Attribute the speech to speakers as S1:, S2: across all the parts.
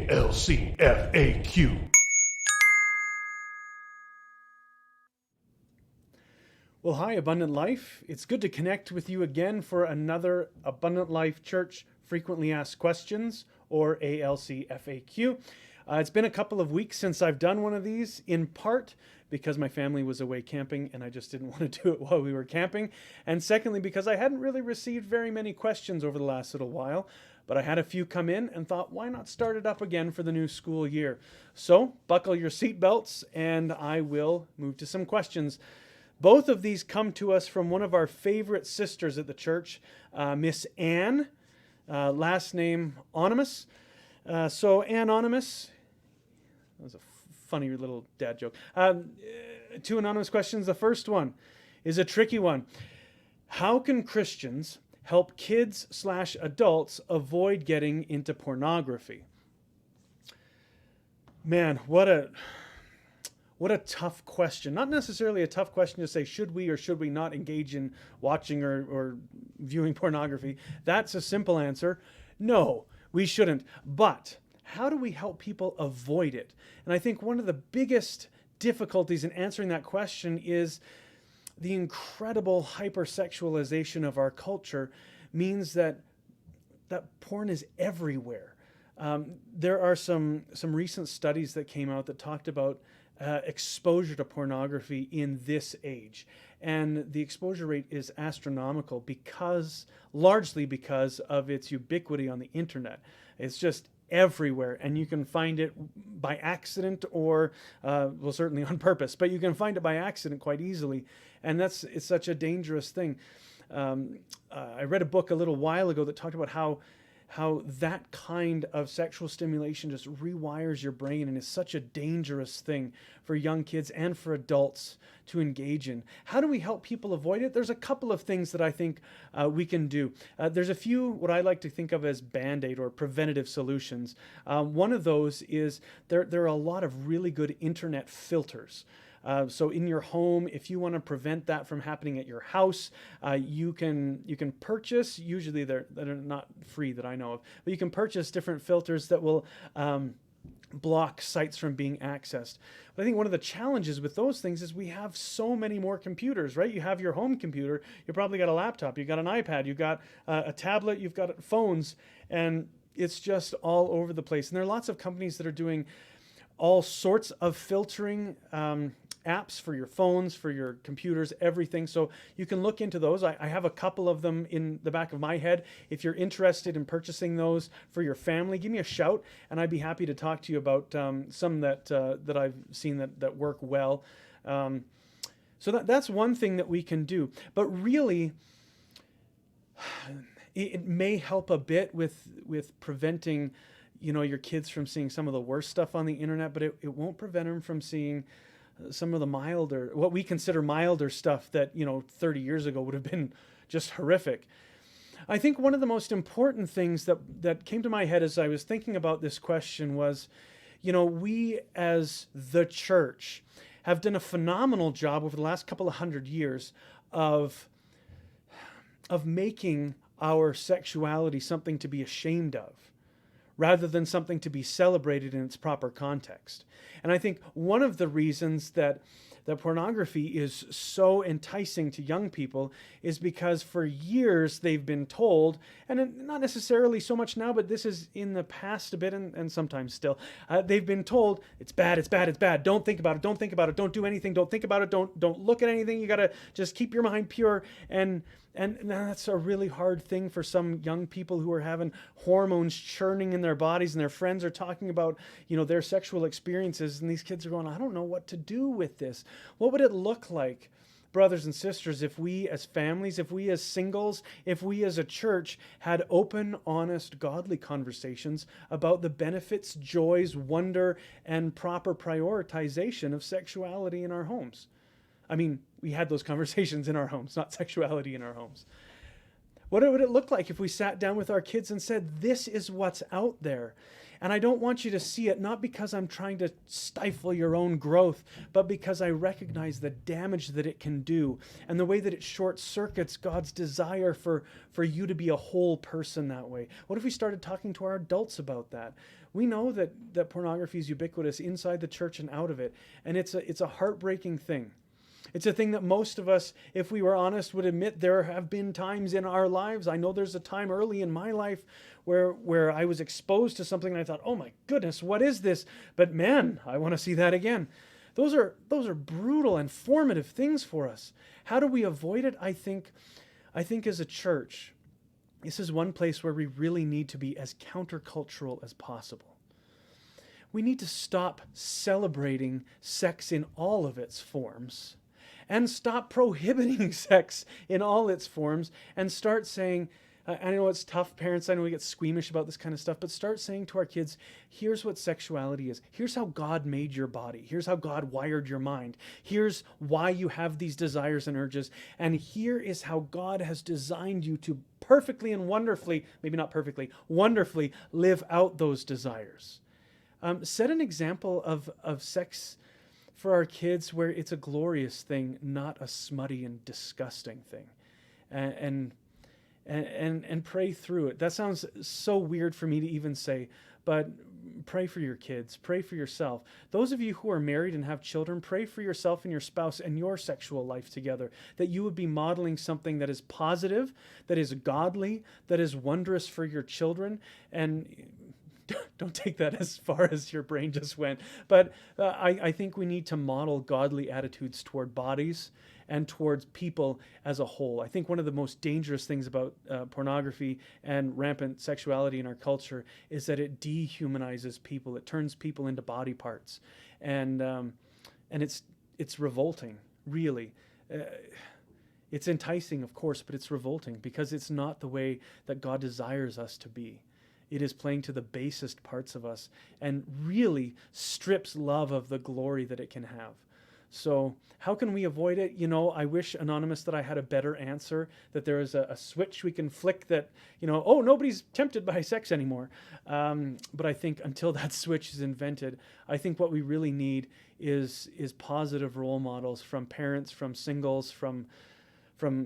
S1: ALC F.A.Q.
S2: Well, hi, Abundant Life. It's good to connect with you again for another Abundant Life Church Frequently Asked Questions, or ALC F.A.Q. It's been a couple of weeks since I've done one of these, in part because my family was away camping and I just didn't want to do it while we were camping. And secondly, because I hadn't really received very many questions over the last little while. But I had a few come in and thought, why not start it up again for the new school year? So buckle your seatbelts and I will move to some questions. Both of these come to us from one of our favorite sisters at the church, Miss Ann, last name Anonymous. So Anonymous, that was a funny little dad joke. Two anonymous questions. The first one is a tricky one. How can Christians help kids/adults avoid getting into pornography? Man, what a tough question. Not necessarily a tough question to say, should we or should we not engage in watching or viewing pornography? That's a simple answer. No, we shouldn't. But how do we help people avoid it? And I think one of the biggest difficulties in answering that question is the incredible hypersexualization of our culture means that porn is everywhere. There are some recent studies that came out that talked about exposure to pornography in this age. And the exposure rate is astronomical largely because of its ubiquity on the internet. It's just everywhere, and you can find it by accident or, well, certainly on purpose, but you can find it by accident quite easily. And it's such a dangerous thing. I read a book a little while ago that talked about how that kind of sexual stimulation just rewires your brain and is such a dangerous thing for young kids and for adults to engage in. How do we help people avoid it? There's a couple of things that I think we can do. There's a few what I like to think of as Band-Aid or preventative solutions. One of those is there are a lot of really good internet filters. So in your home, if you want to prevent that from happening at your house, you can purchase, usually they're not free that I know of, but you can purchase different filters that will block sites from being accessed. But I think one of the challenges with those things is we have so many more computers, right? You have your home computer, you probably got a laptop, you got an iPad, you've got a tablet, you've got phones, and it's just all over the place. And there are lots of companies that are doing all sorts of filtering apps for your phones, for your computers, everything. So you can look into those. I have a couple of them in the back of my head. If you're interested in purchasing those for your family, give me a shout, and I'd be happy to talk to you about some that I've seen that work well. So that's one thing that we can do. But really, it may help a bit with preventing, your kids from seeing some of the worst stuff on the internet, but it won't prevent them from seeing some of the milder, what we consider milder stuff that, 30 years ago would have been just horrific. I think one of the most important things that came to my head as I was thinking about this question was, we as the church have done a phenomenal job over the last couple of 100 years of making our sexuality something to be ashamed of, rather than something to be celebrated in its proper context. And I think one of the reasons that pornography is so enticing to young people is because for years they've been told, and not necessarily so much now, but this is in the past a bit and sometimes still, they've been told, it's bad, it's bad, it's bad, don't think about it, don't think about it, don't do anything, don't think about it, don't look at anything, you gotta just keep your mind pure. And that's a really hard thing for some young people who are having hormones churning in their bodies, and their friends are talking about, their sexual experiences, and these kids are going, I don't know what to do with this. What would it look like, brothers and sisters, if we as families, if we as singles, if we as a church had open, honest, godly conversations about the benefits, joys, wonder, and proper prioritization of sexuality in our homes? I mean, we had those conversations in our homes, not sexuality in our homes. What would it look like if we sat down with our kids and said, this is what's out there? And I don't want you to see it, not because I'm trying to stifle your own growth, but because I recognize the damage that it can do and the way that it short circuits God's desire for you to be a whole person that way. What if we started talking to our adults about that? We know that pornography is ubiquitous inside the church and out of it, and it's a heartbreaking thing. It's a thing that most of us, if we were honest, would admit there have been times in our lives. I know there's a time early in my life where I was exposed to something and I thought, oh my goodness, what is this? But man, I want to see that again. Those are brutal and formative things for us. How do we avoid it? I think as a church, this is one place where we really need to be as countercultural as possible. We need to stop celebrating sex in all of its forms and stop prohibiting sex in all its forms and start saying, I know it's tough, parents, I know we get squeamish about this kind of stuff, but start saying to our kids, here's what sexuality is. Here's how God made your body. Here's how God wired your mind. Here's why you have these desires and urges. And here is how God has designed you to perfectly and wonderfully, maybe not perfectly, wonderfully live out those desires. Set an example of sex for our kids where it's a glorious thing, not a smutty and disgusting thing. And pray through it. That sounds so weird for me to even say, but pray for your kids. Pray for yourself. Those of you who are married and have children, pray for yourself and your spouse and your sexual life together, that you would be modeling something that is positive, that is godly, that is wondrous for your children. And don't take that as far as your brain just went. But I think we need to model godly attitudes toward bodies and towards people as a whole. I think one of the most dangerous things about pornography and rampant sexuality in our culture is that it dehumanizes people. It turns people into body parts. And it's revolting, really. It's enticing, of course, but it's revolting because it's not the way that God desires us to be. It is playing to the basest parts of us and really strips love of the glory that it can have. So how can we avoid it? You know, I wish, Anonymous, that I had a better answer, that there is a switch we can flick that, you know, oh, nobody's tempted by sex anymore. But I think until that switch is invented, I think what we really need is positive role models from parents, from singles, from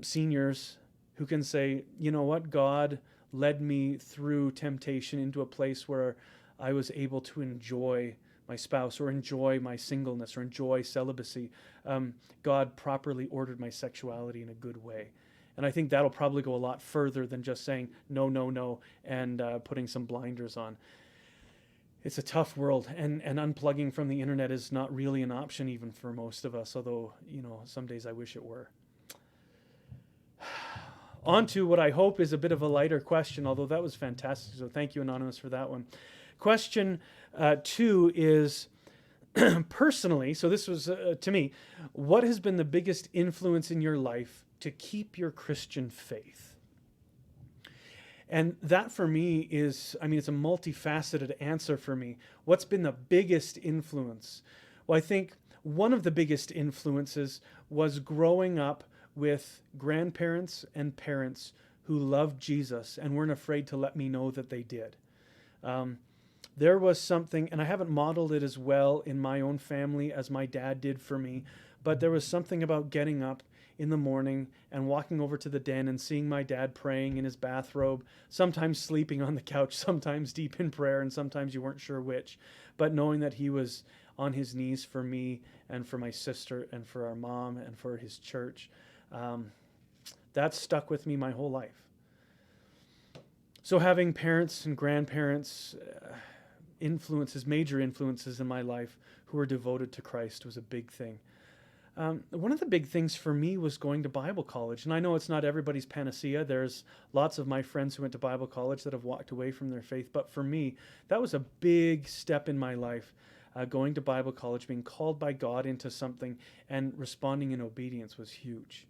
S2: seniors who can say, you know what, God led me through temptation into a place where I was able to enjoy my spouse or enjoy my singleness or enjoy celibacy. God properly ordered my sexuality in a good way. And I think that'll probably go a lot further than just saying no, no, no, and putting some blinders on. It's a tough world, and unplugging from the internet is not really an option even for most of us, although, you know, some days I wish it were. On to what I hope is a bit of a lighter question, although that was fantastic. So thank you, Anonymous, for that one. Question 2 is, personally, so this was to me, what has been the biggest influence in your life to keep your Christian faith? And that for me is, I mean, it's a multifaceted answer for me. What's been the biggest influence? Well, I think one of the biggest influences was growing up with grandparents and parents who loved Jesus and weren't afraid to let me know that they did. There was something, and I haven't modeled it as well in my own family as my dad did for me, but there was something about getting up in the morning and walking over to the den and seeing my dad praying in his bathrobe, sometimes sleeping on the couch, sometimes deep in prayer, and sometimes you weren't sure which, but knowing that he was on his knees for me and for my sister and for our mom and for his church. That stuck with me my whole life. So having parents and grandparents, major influences in my life who were devoted to Christ was a big thing. One of the big things for me was going to Bible college. And I know it's not everybody's panacea. There's lots of my friends who went to Bible college that have walked away from their faith. But for me, that was a big step in my life. Going to Bible college, being called by God into something and responding in obedience was huge.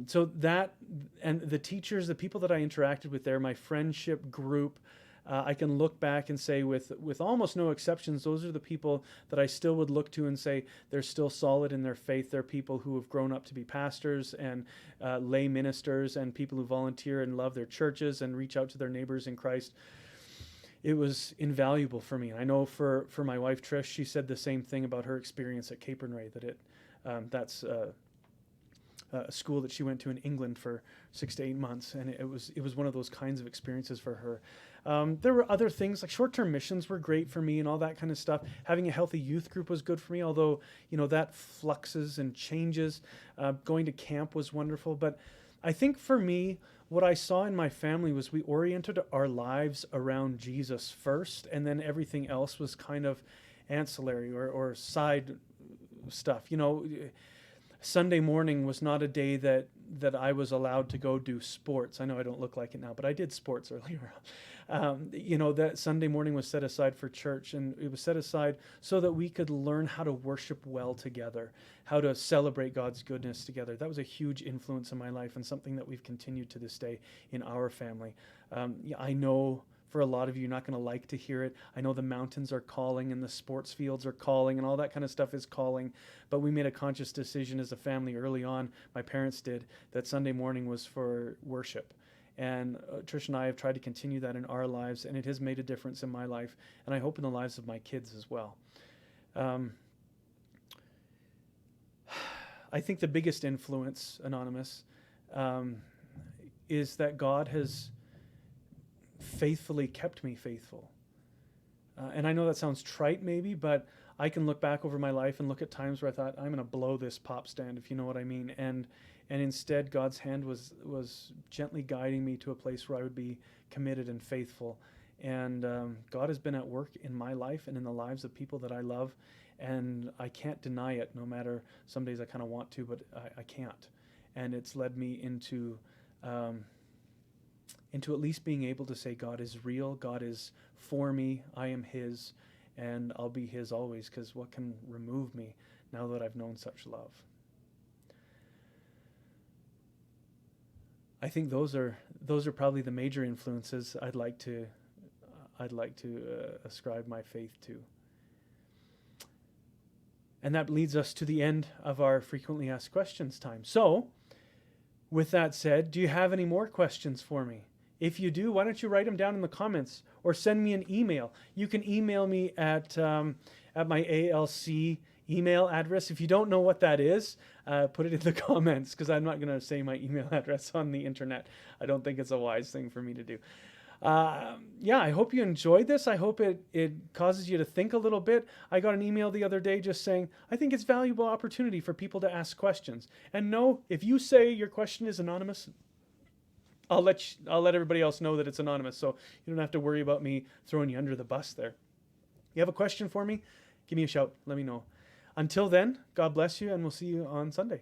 S2: So that, and the teachers, the people that I interacted with there, my friendship group, I can look back and say with almost no exceptions, those are the people that I still would look to and say they're still solid in their faith. They're people who have grown up to be pastors and lay ministers and people who volunteer and love their churches and reach out to their neighbors in Christ. it was invaluable for me. And I know for my wife Trish, she said the same thing about her experience at Capernwray, that that's a school that she went to in England for 6 to 8 months, and it was one of those kinds of experiences for her. There were other things like short-term missions were great for me and all that kind of stuff. Having a healthy youth group was good for me, although that fluxes and changes. Going to camp was wonderful, but I think for me, what I saw in my family was we oriented our lives around Jesus first, and then everything else was kind of ancillary or side stuff. Sunday morning was not a day that I was allowed to go do sports. I know I don't look like it now, but I did sports earlier. That Sunday morning was set aside for church, and it was set aside so that we could learn how to worship well together, how to celebrate God's goodness together. That was a huge influence in my life, and something that we've continued to this day in our family. I know for a lot of you, you're not going to like to hear it. I know the mountains are calling and the sports fields are calling and all that kind of stuff is calling. But we made a conscious decision as a family early on, my parents did, that Sunday morning was for worship. And Trish and I have tried to continue that in our lives, and it has made a difference in my life, and I hope in the lives of my kids as well. I think the biggest influence, Anonymous, is that God has faithfully kept me faithful. And I know that sounds trite maybe, but I can look back over my life and look at times where I thought, I'm going to blow this pop stand, if you know what I mean. And instead, God's hand was gently guiding me to a place where I would be committed and faithful. And God has been at work in my life and in the lives of people that I love. And I can't deny it, no matter some days I kind of want to, but I can't. And it's led me into at least being able to say God is real, God is for me, I am His, and I'll be His always, because what can remove me now that I've known such love? I think those are probably the major influences I'd like to ascribe my faith to. And that leads us to the end of our frequently asked questions time. So, with that said, do you have any more questions for me? If you do, why don't you write them down in the comments or send me an email. You can email me at my ALC email address. If you don't know what that is, put it in the comments, because I'm not going to say my email address on the internet. I don't think it's a wise thing for me to do. I hope you enjoyed this. I hope it causes you to think a little bit. I got an email the other day just saying, I think it's a valuable opportunity for people to ask questions. And no, if you say your question is anonymous, I'll let everybody else know that it's anonymous, so you don't have to worry about me throwing you under the bus there. You have a question for me? Give me a shout. Let me know. Until then, God bless you, and we'll see you on Sunday.